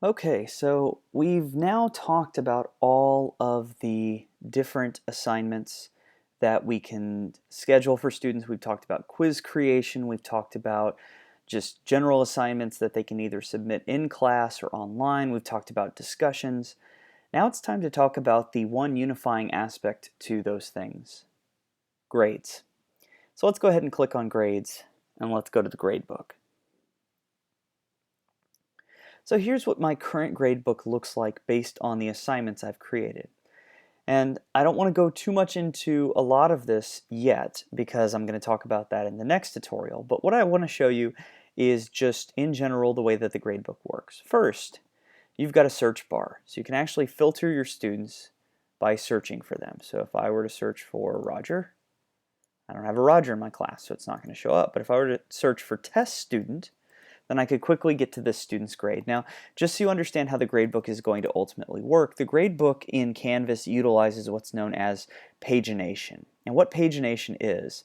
Okay, so we've now talked about all of the different assignments that we can schedule for students. We've talked about quiz creation. We've talked about just general assignments that they can either submit in class or online. We've talked about discussions. Now it's time to talk about the one unifying aspect to those things, grades. So let's go ahead and click on grades and let's go to the gradebook. So here's what my current gradebook looks like based on the assignments I've created. And I don't want to go too much into a lot of this yet because I'm going to talk about that in the next tutorial. But what I want to show you is just in general the way that the gradebook works. First, you've got a search bar. So you can actually filter your students by searching for them. So if I were to search for Roger, I don't have a Roger in my class, so it's not going to show up. But if I were to search for test student, then I could quickly get to this student's grade. Now, just so you understand how the gradebook is going to ultimately work, the gradebook in Canvas utilizes what's known as pagination. And what pagination is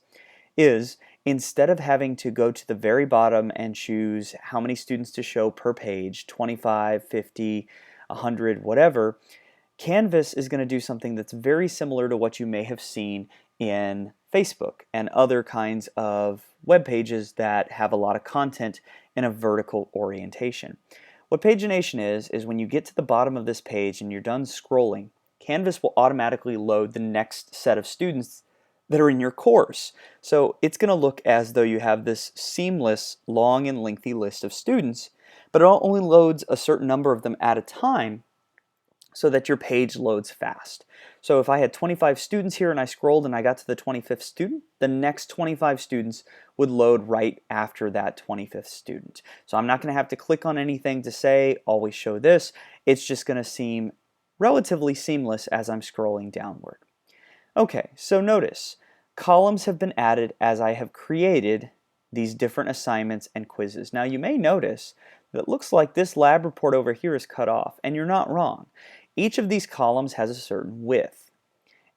instead of having to go to the very bottom and choose how many students to show per page, 25, 50, 100, whatever, Canvas is going to do something that's very similar to what you may have seen in Facebook and other kinds of web pages that have a lot of content in a vertical orientation. What pagination is when you get to the bottom of this page and you're done scrolling, Canvas will automatically load the next set of students that are in your course. So it's going to look as though you have this seamless, long and lengthy list of students, but it only loads a certain number of them at a time so that your page loads fast. So if I had 25 students here and I scrolled and I got to the 25th student, the next 25 students would load right after that 25th student. So I'm not going to have to click on anything to say, always show this. It's just going to seem relatively seamless as I'm scrolling downward. Okay, so notice, columns have been added as I have created these different assignments and quizzes. Now you may notice that it looks like this lab report over here is cut off, and you're not wrong. Each of these columns has a certain width,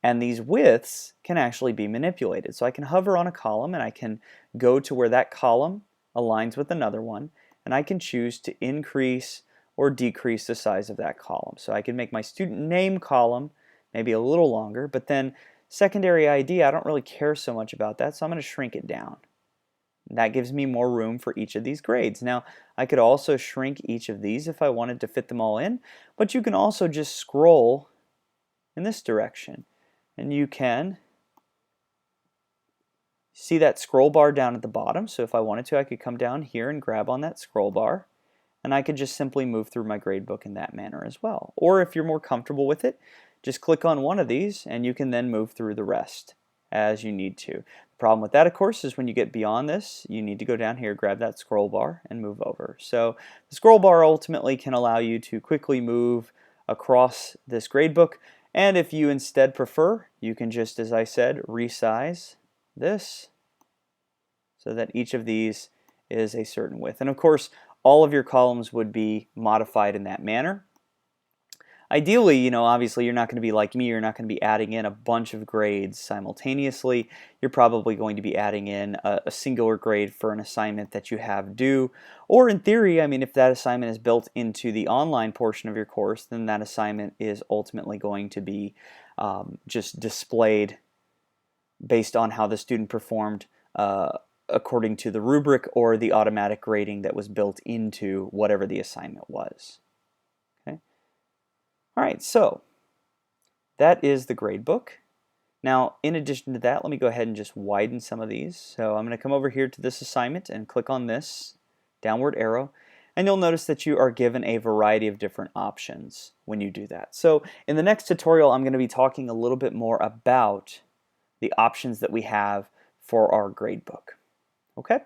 and these widths can actually be manipulated. So I can hover on a column and I can go to where that column aligns with another one, and I can choose to increase or decrease the size of that column. So I can make my student name column maybe a little longer, but then secondary ID, I don't really care so much about that, so I'm going to shrink it down. That gives me more room for each of these grades. Now, I could also shrink each of these if I wanted to fit them all in, but you can also just scroll in this direction. And you can see that scroll bar down at the bottom. So if I wanted to, I could come down here and grab on that scroll bar, and I could just simply move through my gradebook in that manner as well. Or if you're more comfortable with it, just click on one of these and you can then move through the rest as you need to. The problem with that, of course, is when you get beyond this, you need to go down here, grab that scroll bar, and move over. So the scroll bar ultimately can allow you to quickly move across this gradebook, and if you instead prefer, you can just, as I said, resize this so that each of these is a certain width. And of course, all of your columns would be modified in that manner. Ideally, obviously you're not going to be like me, you're not going to be adding in a bunch of grades simultaneously. You're probably going to be adding in a singular grade for an assignment that you have due. Or in theory, if that assignment is built into the online portion of your course, then that assignment is ultimately going to be just displayed based on how the student performed according to the rubric or the automatic grading that was built into whatever the assignment was. All right, so that is the gradebook. Now, in addition to that, let me go ahead and just widen some of these. So I'm going to come over here to this assignment and click on this downward arrow, and you'll notice that you are given a variety of different options when you do that. So in the next tutorial, I'm going to be talking a little bit more about the options that we have for our gradebook. Okay?